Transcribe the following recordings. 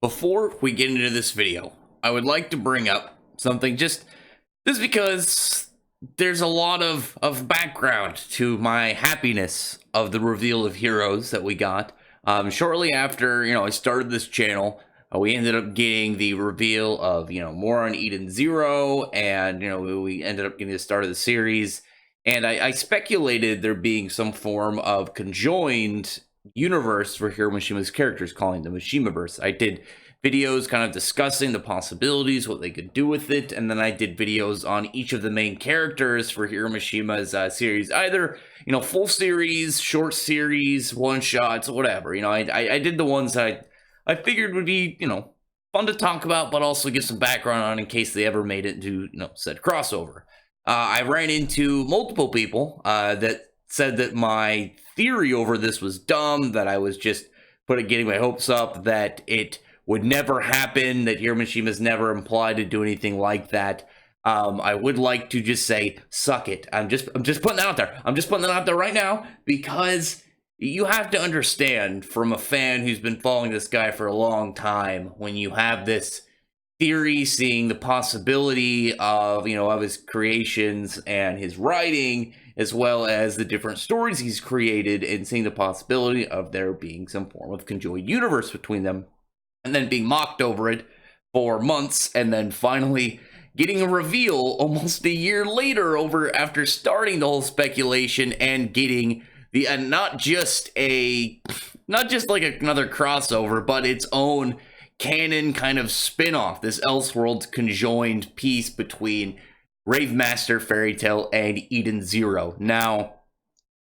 Before we get into this video, I would like to bring up something just because there's a lot of background to my happiness of the reveal of Heroes that we got. Shortly after, I started this channel, we ended up getting the reveal of, more on Eden Zero, and, we ended up getting the start of the series. And I speculated there being some form of conjoined universe for Hiro Mishima's characters, calling the Mishimaverse. I did videos kind of discussing the possibilities, what they could do with it, and then I did videos on each of the main characters for Hiro Mishima's series, either, full series, short series, one-shots, whatever. I did the ones that I figured would be, fun to talk about, but also give some background on in case they ever made it to, said crossover. I ran into multiple people that said that my theory over this was dumb, that I was just getting my hopes up, that it would never happen, that Hiro Mishima's never implied to do anything like that. I would like to just say, suck it. I'm just putting that out there. I'm just putting that out there right now, because you have to understand, from a fan who's been following this guy for a long time, when you have this theory, seeing the possibility of, of his creations and his writing, as well as the different stories he's created, and seeing the possibility of there being some form of conjoined universe between them, and then being mocked over it for months, and then finally getting a reveal almost a year later after starting the whole speculation and getting the not just like another crossover, but its own canon kind of spin-off, this Elseworlds conjoined piece between Rave Master, Fairy Tail, and Eden Zero. Now,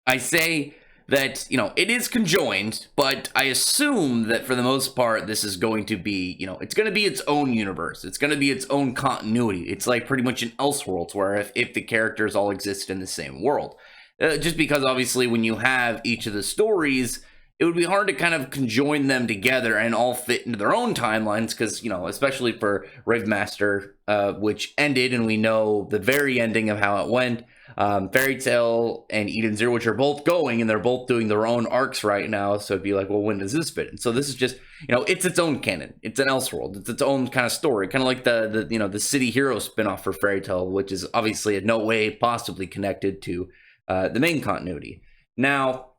I say that, it is conjoined, but I assume that for the most part, this is going to be, it's going to be its own universe. It's going to be its own continuity. It's like pretty much an Elseworlds, where if the characters all exist in the same world. Just because, obviously, when you have each of the stories, it would be hard to kind of conjoin them together and all fit into their own timelines, because, especially for Rave Master, which ended, and we know the very ending of how it went. Fairy Tail and Eden Zero, which are both going, and they're both doing their own arcs right now, so it'd be like, well, when does this fit? And so this is just, it's its own canon. It's an Elseworld. It's its own kind of story, kind of like the City Hero spinoff for Fairy Tail, which is obviously in no way possibly connected to the main continuity. Now,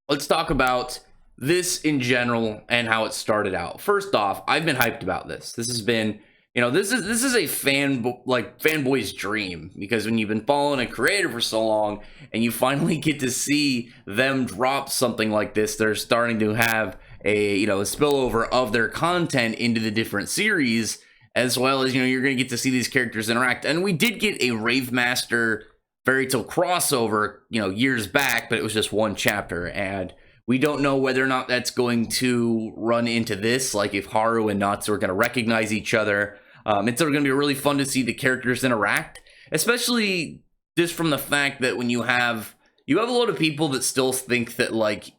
let's talk about this in general and how it started out. First off, I've been hyped about this. This has been, this is a fanboy's dream, because when you've been following a creator for so long and you finally get to see them drop something like this, they're starting to have a spillover of their content into the different series, as well as, you're going to get to see these characters interact. And we did get a Rave Master Fairy Tail crossover, years back, but it was just one chapter, and we don't know whether or not that's going to run into this, like if Haru and Natsu are going to recognize each other. It's going to be really fun to see the characters interact, especially just from the fact that when you have a lot of people that still think that, like,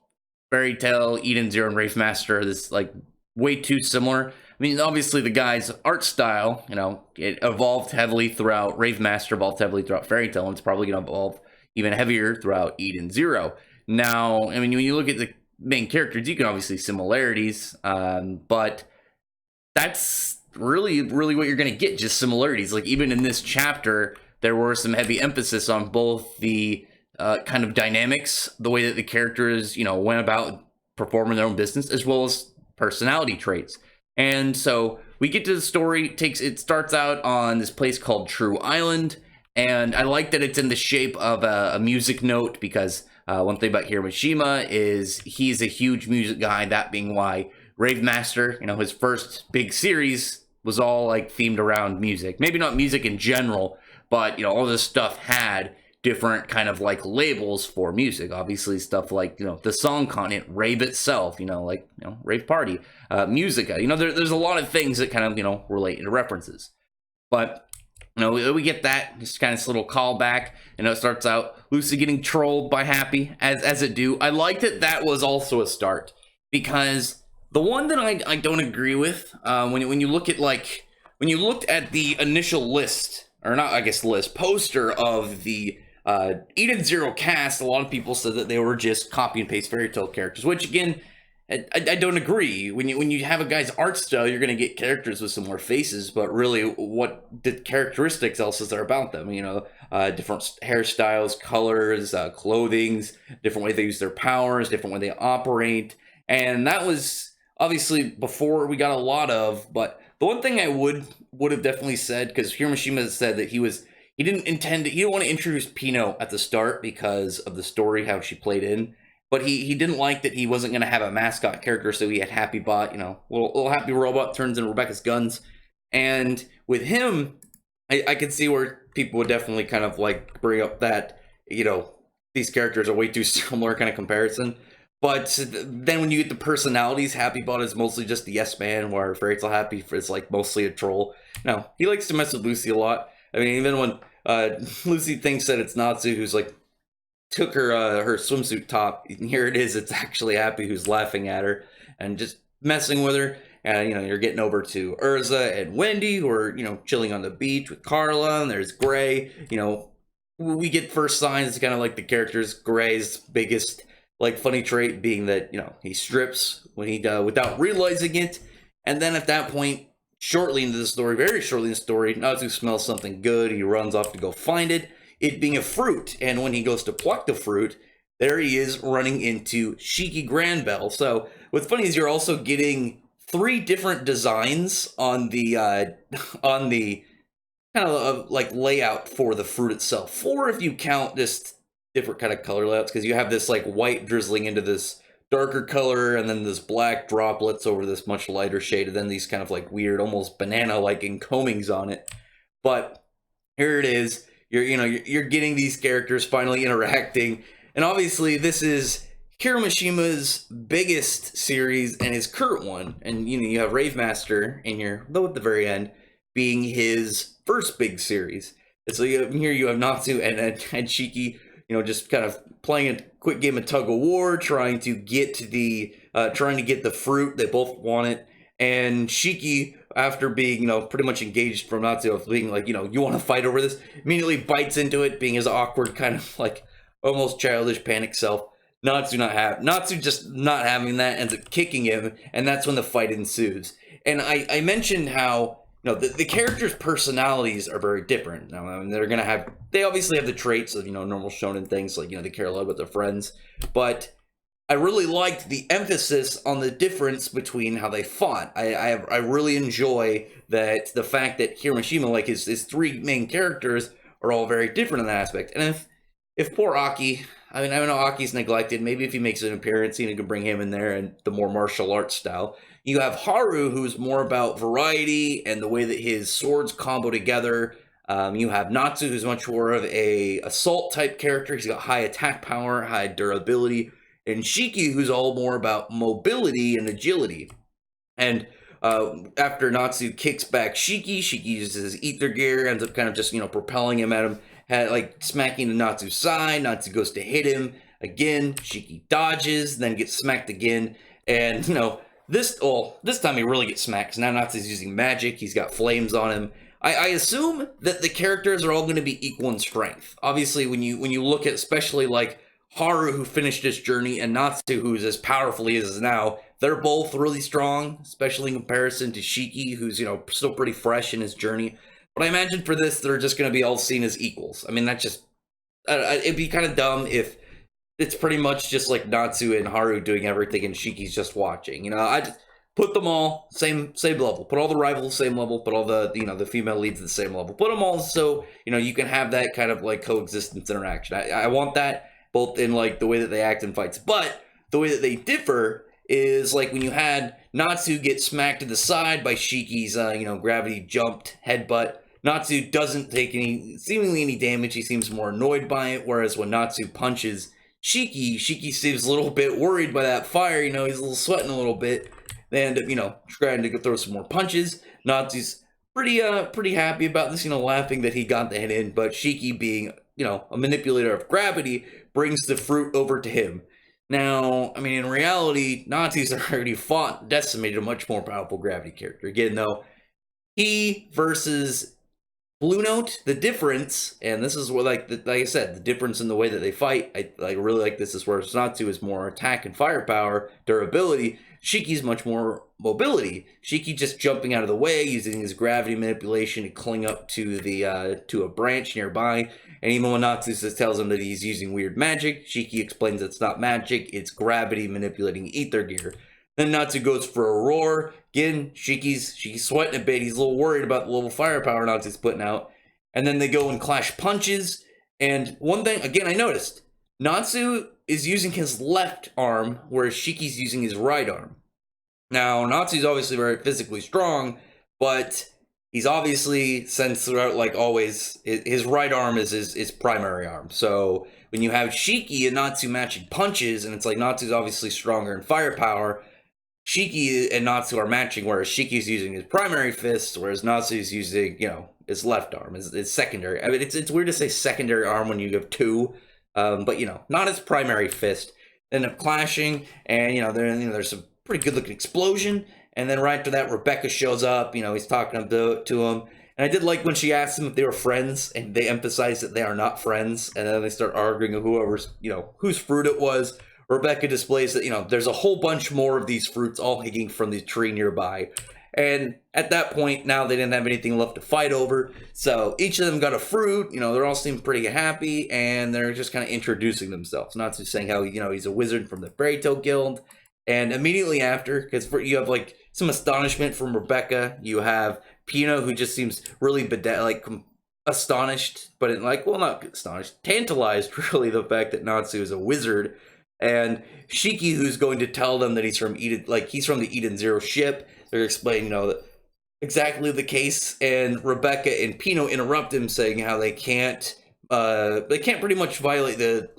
Fairy Tail, Eden Zero, and Rave Master are this, like, way too similar. I mean, obviously the guy's art style, it evolved heavily throughout Rave Master, evolved heavily throughout Fairy Tail, and it's probably going to evolve even heavier throughout Eden Zero. Now, I mean, when you look at the main characters, you can obviously see similarities, but that's really, really what you're going to get, just similarities. Like, even in this chapter, there were some heavy emphasis on both the kind of dynamics, the way that the characters, went about performing their own business, as well as personality traits. And so we get to the story. It starts out on this place called True Island, and I like that it's in the shape of a music note, because one thing about Hiro Mishima is he's a huge music guy, that being why Rave Master, his first big series was all like themed around music. Maybe not music in general, but all this stuff had different kind of like labels for music. Obviously stuff like, the song content, rave itself, rave party, musica, there's a lot of things that kind of, relate into references. But we get that, just kind of this little callback, it starts out Lucy getting trolled by Happy, as it do. I liked that was also a start, because the one that I don't agree with, when you look at, like, when you looked at the initial list, or not, I guess, list, poster of the Eden Zero cast, a lot of people said that they were just copy and paste Fairy Tail characters, which, again, I don't agree. When you have a guy's art style, you're going to get characters with similar faces, but really, what the characteristics else is there about them? Different hairstyles, colors, clothings, different way they use their powers, different way they operate, and that was obviously before we got a lot of. But the one thing I would have definitely said, because Hiroshima said that he didn't want to introduce Pino at the start because of the story, how she played in. But he didn't like that he wasn't going to have a mascot character, so he had Happy Bot, little Happy Robot turns into Rebecca's guns. And with him, I could see where people would definitely kind of like bring up that, these characters are way too similar kind of comparison. But then when you get the personalities, Happy Bot is mostly just the yes man, where Fairy Tail Happy is like mostly a troll. No, he likes to mess with Lucy a lot. I mean, even when Lucy thinks that it's Natsu who's like took her swimsuit top, and here it is, it's actually Happy who's laughing at her and just messing with her. And you're getting over to Urza and Wendy, who are chilling on the beach with Carla, and there's Gray. We get first signs, kind of like the characters. Gray's biggest like funny trait being that he strips when he without realizing it, and then at that point, shortly into the story, very shortly in the story, Natsu smells something good. He runs off to go find it. It being a fruit, and when he goes to pluck the fruit, there he is running into Shiki Granbell. So what's funny is you're also getting 3 different designs on the kind of like layout for the fruit itself. 4 if you count this different kind of color layouts, because you have this like white drizzling into this darker color, and then this black droplets over this much lighter shade, and then these kind of like weird, almost banana-like encomings on it. But here it is. You're getting these characters finally interacting, and obviously this is Hiromishima's biggest series and his current one. And you have Rave Master in here, though at the very end, being his first big series. And so you have Natsu and Shiki, just kind of playing a quick game of tug of war, trying to get the fruit. They both want it, and Shiki, after being, pretty much engaged from Natsu of being like, you want to fight over this, immediately bites into it, being his awkward kind of like almost childish panic self. Natsu just not having that, ends up kicking him, and that's when the fight ensues. And I mentioned how the characters' personalities are very different. Now, I mean, they obviously have the traits of normal shonen things, like they care a lot about their friends, but I really liked the emphasis on the difference between how they fought. I really enjoy that, the fact that Hiroshima, like his 3 main characters, are all very different in that aspect. And if poor Aki, I mean, I know Aki's neglected. Maybe if he makes an appearance, you can bring him in there and the more martial arts style. You have Haru, who's more about variety and the way that his swords combo together. You have Natsu, who's much more of a assault type character. He's got high attack power, high durability. And Shiki, who's all more about mobility and agility. And after Natsu kicks back Shiki uses his ether gear, ends up kind of just, propelling him at him, like smacking Natsu's side. Natsu goes to hit him again. Shiki dodges, then gets smacked again. And, this time he really gets smacked, because now Natsu's using magic. He's got flames on him. I assume that the characters are all going to be equal in strength. Obviously, when you look at especially like Haru, who finished his journey, and Natsu, who's as powerful as he is now, they're both really strong, especially in comparison to Shiki, who's, still pretty fresh in his journey. But I imagine for this, they're just going to be all seen as equals. I mean, that's just, it'd be kind of dumb if it's pretty much just like Natsu and Haru doing everything and Shiki's just watching. I just put them all same level. Put all the rivals same level. Put all the the female leads at the same level. Put them all so you can have that kind of like coexistence interaction. I want that both in like the way that they act in fights, but the way that they differ is like when you had Natsu get smacked to the side by Shiki's gravity jumped headbutt. Natsu doesn't take seemingly any damage. He seems more annoyed by it. Whereas when Natsu punches Shiki seems a little bit worried by that fire. He's a little sweating a little bit. They end up, trying to throw some more punches. Natsu's pretty happy about this, laughing that he got the hit in. But Shiki, being, a manipulator of gravity, brings the fruit over to him. Now, I mean, in reality, Natsu's already fought, decimated a much more powerful gravity character. Again, though, he versus Blue Note, the difference, and this is where, like I said, the difference in the way that they fight, I really like this, is where Natsu is more attack and firepower, durability. Shiki's much more mobility. Shiki just jumping out of the way, using his gravity manipulation to cling up to the to a branch nearby. And even when Natsu tells him that he's using weird magic, Shiki explains it's not magic, it's gravity manipulating ether gear. Then Natsu goes for a roar. Again, Shiki's sweating a bit. He's a little worried about the level of firepower Natsu's putting out. And then they go and clash punches. And one thing, again, I noticed, Natsu is using his left arm, whereas Shiki's using his right arm. Now, Natsu's obviously very physically strong, but he's obviously, since throughout, like always, his right arm is his primary arm. So when you have Shiki and Natsu matching punches, and it's like Natsu's obviously stronger in firepower, Shiki and Natsu are matching, whereas Shiki's using his primary fist, whereas Natsu's using, his left arm, his secondary. I mean, it's weird to say secondary arm when you have two, but, not his primary fist. They end up clashing, and, there's some pretty good-looking explosion, and then right after that, Rebecca shows up, he's talking to him, and I did like when she asked him if they were friends, and they emphasize that they are not friends, and then they start arguing whoever's, whose fruit it was. Rebecca displays that, there's a whole bunch more of these fruits all hanging from the tree nearby. And at that point, now they didn't have anything left to fight over. So each of them got a fruit. They're all seem pretty happy. And they're just kind of introducing themselves. Natsu saying how, he's a wizard from the Fairy Tail Guild. And immediately after, because you have like some astonishment from Rebecca. You have Pino, who just seems really astonished. But not astonished. Tantalized, really, the fact that Natsu is a wizard. And Shiki, who's going to tell them that he's from he's from the Eden Zero ship. They're explaining, exactly the case. And Rebecca and Pino interrupt him, saying how they can't pretty much violate the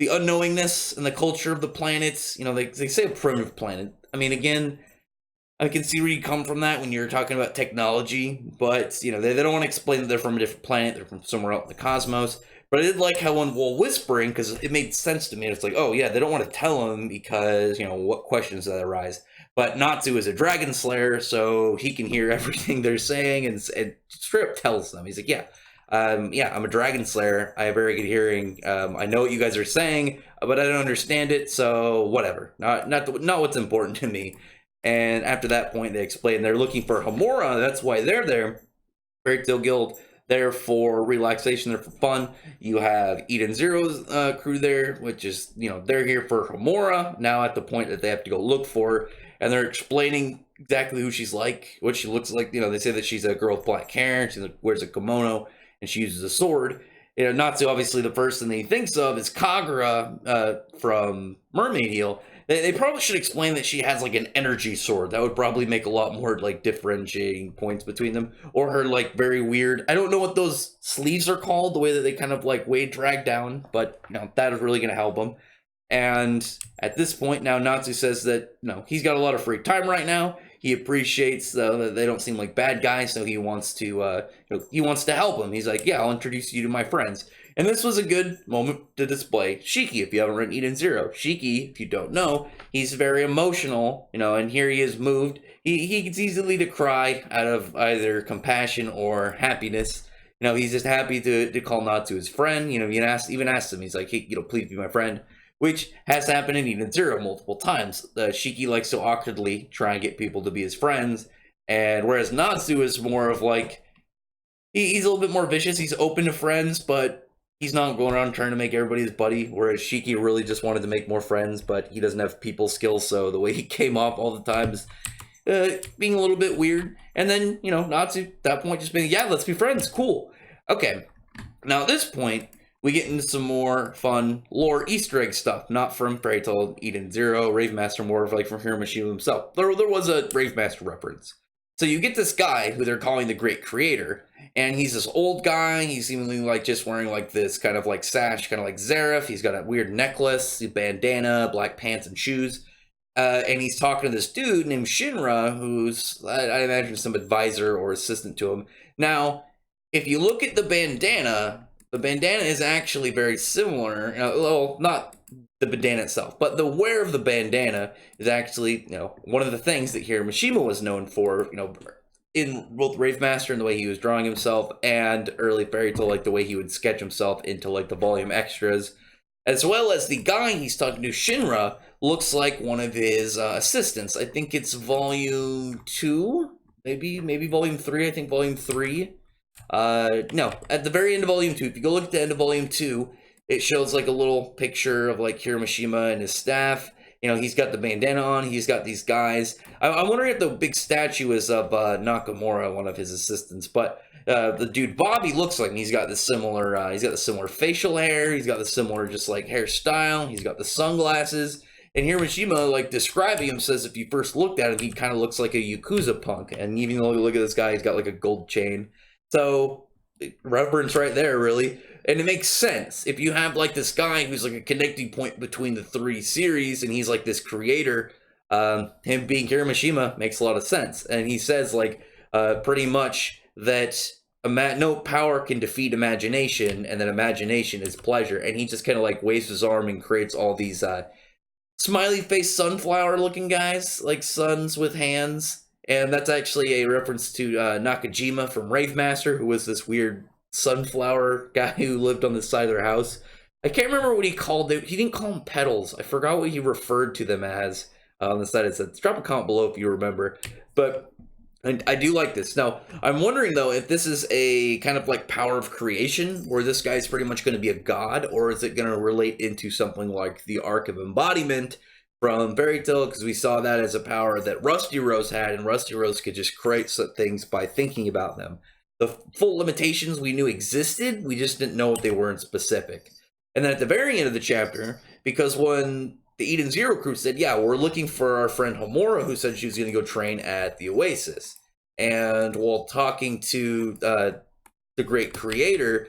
unknowingness and the culture of the planets. They say a primitive planet. I mean, again, I can see where you come from that when you're talking about technology, but they don't want to explain that they're from a different planet. They're from somewhere else in the cosmos. But I did like how while whispering, because it made sense to me, it's like, oh yeah, they don't want to tell him because, what questions that arise. But Natsu is a dragon slayer, so he can hear everything they're saying, and straight up tells them. He's like, I'm a dragon slayer. I have very good hearing. I know what you guys are saying, but I don't understand it, so whatever. Not what's important to me. And after that point, they explain they're looking for Homura. That's why they're there. Fairy Tail Guild. There for relaxation, there for fun. You have Eden Zero's crew there, which is, they're here for Homura, now at the point that they have to go look for her, and they're explaining exactly who she's like, what she looks like. They say that she's a girl with black hair, she wears a kimono, and she uses a sword. Natsu, obviously, the first thing that he thinks of is Kagura from Mermaid Heel. They probably should explain that she has an energy sword. That would probably make a lot more differentiating points between them. Or her very weird, I don't know what those sleeves are called, the way that they kind of weight drag down, but that is really going to help him. And at this point now, Natsu says that he's got a lot of free time right now. He appreciates that they don't seem like bad guys, so he wants to help them. He's like, I'll introduce you to my friends. And this was a good moment to display Shiki, if you haven't read Eden Zero. Shiki, if you don't know, he's very emotional, and here he is moved. He gets easily to cry out of either compassion or happiness. He's just happy to call Natsu his friend. He even asked him, he's like, hey, please be my friend, which has happened in Eden Zero multiple times. Shiki likes to awkwardly try and get people to be his friends, and whereas Natsu is more of he's a little bit more vicious. He's open to friends, but he's not going around trying to make everybody his buddy, whereas Shiki really just wanted to make more friends, but he doesn't have people skills, so the way he came off all the time is being a little bit weird. And then, Natsu, at that point, just being, let's be friends, cool. Okay, now at this point, we get into some more fun lore Easter egg stuff, not from Fairy Tail Eden Zero, Rave Master, more of from Hiroshima himself. There was a Rave Master reference. So you get this guy who they're calling the Great Creator, and he's this old guy. He's seemingly just wearing this kind of sash, kind of like Zareth. He's got a weird necklace, a bandana, black pants, and shoes. And he's talking to this dude named Shinra, who's, I imagine, some advisor or assistant to him. Now, if you look at the bandana is actually very similar. Well, not the bandana itself, but the wear of the bandana is actually, one of the things that Hiroshima was known for, in both Rave Master and the way he was drawing himself, and early Fairy Tail, like the way he would sketch himself into like the volume extras, as well as the guy he's talking to, Shinra, looks like one of his assistants. I think it's volume 2, maybe volume 3. I think volume 3. No, at the very end of volume 2, if you go look at the end of volume 2, it shows like a little picture of like Hiramashima and his staff. You know, he's got the bandana on, he's got these guys. I'm wondering if the big statue is of Nakamura, one of his assistants, but the dude Bobby looks like he's got the similar facial hair, he's got the similar just like hairstyle, he's got the sunglasses. And Hiramashima, like describing him, says if you first looked at him, he kind of looks like a Yakuza punk. And even though you look at this guy, he's got like a gold chain. So reference right there, really. And it makes sense. If you have like this guy who's like a connecting point between the 3 series, and he's like this creator, him being Hiramashima makes a lot of sense. And he says like pretty much that no power can defeat imagination, and that imagination is pleasure. And he just kind of like waves his arm and creates all these smiley face sunflower looking guys, like suns with hands. And that's actually a reference to Nakajima from Rave Master, who was this weird sunflower guy who lived on the side of their house. I can't remember what he called it. He didn't call them petals. I forgot what he referred to them as on the side. It said, drop a comment below if you remember. But I do like this. Now, I'm wondering, though, if this is a kind of like power of creation, where this guy's pretty much going to be a god, or is it going to relate into something like the Arc of Embodiment from Fairy Tail, because we saw that as a power that Rusty Rose had, and Rusty Rose could just create some things by thinking about them. The full limitations we knew existed, we just didn't know what they were in specific. And then at the very end of the chapter, because when the Eden Zero crew said, yeah, we're looking for our friend Homura, who said she was going to go train at the Oasis. And while talking to the great creator,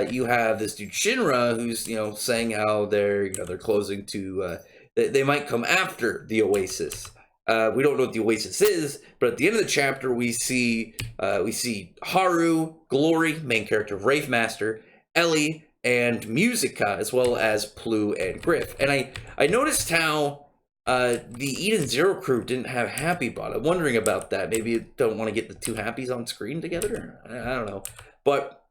you have this dude Shinra, who's, you know, saying how they're closing to... they might come after the Oasis. We don't know what the Oasis is, but at the end of the chapter, we see Haru, Glory, main character of Rave Master, Ellie, and Musica, as well as Plu and Griff. And I noticed how the Eden Zero crew didn't have Happy Bot. I'm wondering about that. Maybe you don't want to get the two Happies on screen together? I don't know. But...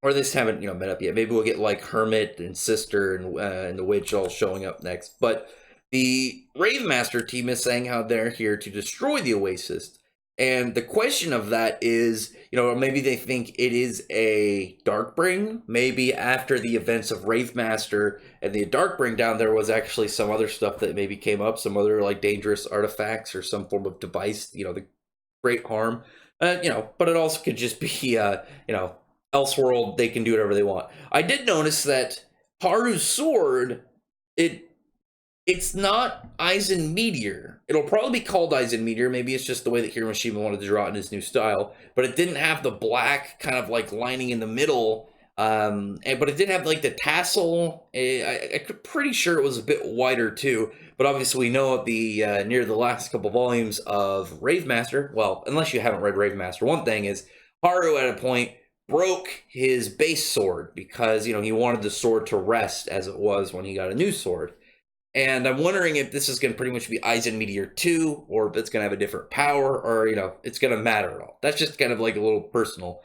or they just haven't, met up yet. Maybe we'll get like Hermit and Sister and the Witch all showing up next. But the Rave Master team is saying how they're here to destroy the Oasis. And the question of that is, maybe they think it is a Darkbring. Maybe after the events of Rave Master and the Darkbring down there was actually some other stuff that maybe came up, some other like dangerous artifacts or some form of device, the great harm. But it also could just be, Elseworld, they can do whatever they want. I did notice that Haru's sword, it's not Aizen Meteor. It'll probably be called Aizen Meteor. Maybe it's just the way that Hiramashima wanted to draw it in his new style. But it didn't have the black kind of like lining in the middle. But it did have like the tassel. I'm pretty sure it was a bit wider too. But obviously we know at the near the last couple volumes of Rave Master. Well, unless you haven't read Rave Master, one thing is Haru at a point broke his base sword because, he wanted the sword to rest as it was when he got a new sword. And I'm wondering if this is going to pretty much be Aizen Meteor 2, or if it's going to have a different power, or, it's going to matter at all. That's just kind of like a little personal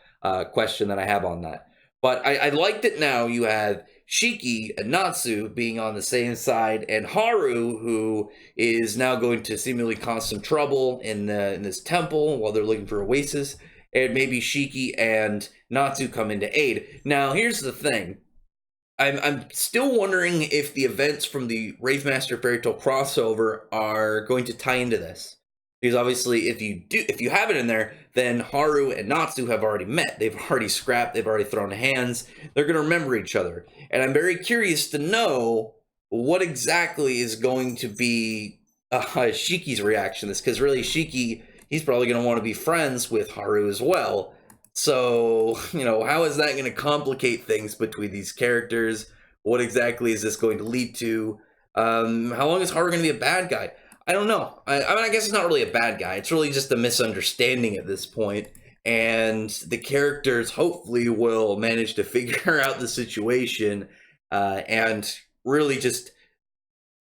question that I have on that. But I like that now you have Shiki and Natsu being on the same side, and Haru, who is now going to seemingly cause some trouble in this temple while they're looking for Oasis. And maybe Shiki and Natsu come in to aid. Now, here's the thing. I'm still wondering if the events from the Rave Master Fairy Tail crossover are going to tie into this. Because obviously, if you have it in there, then Haru and Natsu have already met. They've already scrapped. They've already thrown hands. They're going to remember each other. And I'm very curious to know what exactly is going to be Shiki's reaction to this. Because really, Shiki... he's probably going to want to be friends with Haru as well. So, how is that going to complicate things between these characters? What exactly is this going to lead to? How long is Haru going to be a bad guy? I don't know. I guess it's not really a bad guy. It's really just a misunderstanding at this point. And the characters hopefully will manage to figure out the situation and really just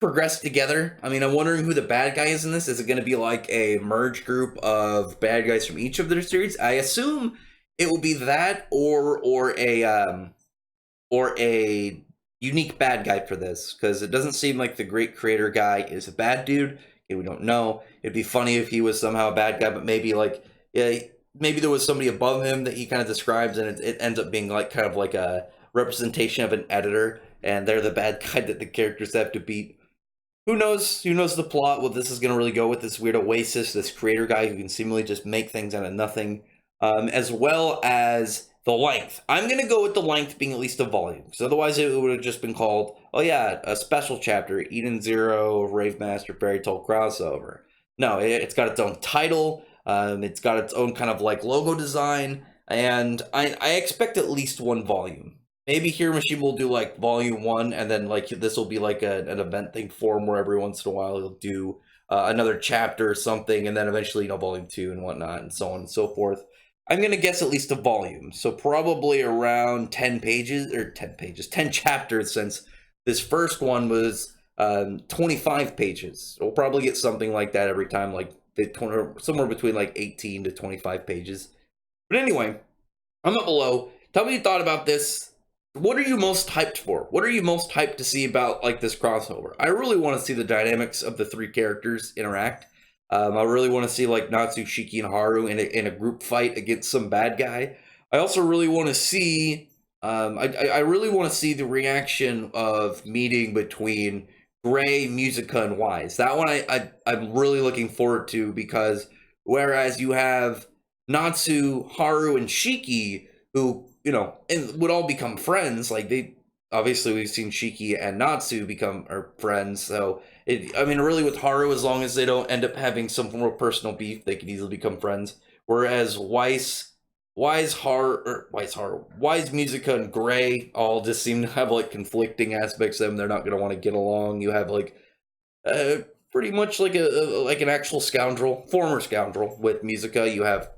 progress together. I mean, I'm wondering who the bad guy is in this. Is it going to be like a merge group of bad guys from each of their series? I assume it will be that, or a unique bad guy for this, because it doesn't seem like the great creator guy is a bad dude. Okay, we don't know. It'd be funny if he was somehow a bad guy, but maybe like, yeah, maybe there was somebody above him that he kind of describes, and it ends up being like kind of like a representation of an editor, and they're the bad guy that the characters have to beat. Who knows? Who knows the plot? What this is going to really go with, this weird Oasis, this creator guy who can seemingly just make things out of nothing, as well as the length. I'm going to go with the length being at least a volume, because otherwise it would have just been called, oh yeah, a special chapter, Eden Zero, Rave Master, Fairy Tale crossover. No, it's got its own title. It's got its own kind of like logo design, and I expect at least one volume. Maybe Hero Machine will do like volume 1, and then like this will be like an event thing for him, where every once in a while he'll do another chapter or something, and then eventually, volume 2 and whatnot, and so on and so forth. I'm gonna guess at least a volume, so probably around 10 chapters, since this first one was 25 pages. So we'll probably get something like that every time, like somewhere between like 18 to 25 pages. But anyway, comment below. Tell me your thought about this. What are you most hyped for? What are you most hyped to see about like this crossover? I really want to see the dynamics of the three characters interact. I really want to see like Natsu, Shiki, and Haru in a group fight against some bad guy. I also really want to see. I really want to see the reaction of meeting between Gray, Musica, and Wise. That one I'm really looking forward to, because whereas you have Natsu, Haru, and Shiki, who, and would all become friends. Like obviously we've seen Shiki and Natsu become friends. So really with Haru, as long as they don't end up having some form of personal beef, they can easily become friends. Whereas Wise, Musica, and Gray all just seem to have like conflicting aspects of them. They're not going to want to get along. You have like pretty much like an actual scoundrel, former scoundrel with Musica. You have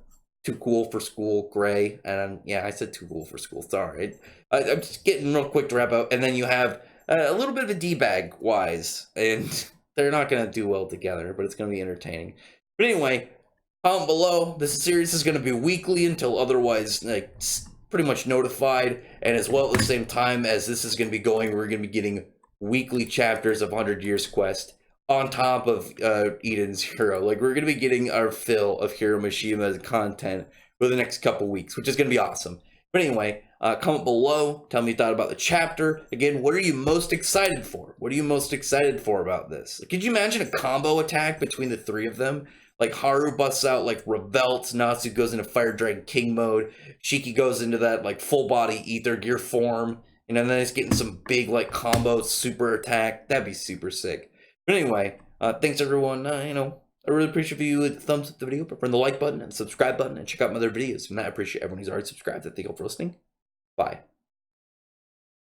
Too Cool for School, Gray, and yeah, I said Too Cool for School. Sorry, I'm just getting real quick to wrap up. And then you have a little bit of a D-bag, Wise, and they're not going to do well together, but it's going to be entertaining. But anyway, comment below. This series is going to be weekly until otherwise like pretty much notified, and as well at the same time as this is going to be going, we're going to be getting weekly chapters of 100 Years Quest on top of Eden Zero. Like, we're going to be getting our fill of Hiro Mishima content for the next couple weeks, which is going to be awesome. But anyway, comment below. Tell me your thought about the chapter. Again, what are you most excited for? What are you most excited for about this? Could you imagine a combo attack between the three of them? Like, Haru busts out, like, Revelts, Natsu goes into Fire Dragon King mode, Shiki goes into that, like, full-body Ether Gear form, and then it's getting some big, like, combo super attack. That'd be super sick. But anyway, thanks everyone. I really appreciate if you hit the thumbs up the video, press the like button and subscribe button, and check out my other videos. And I appreciate everyone who's already subscribed. Thank you all for listening. Bye.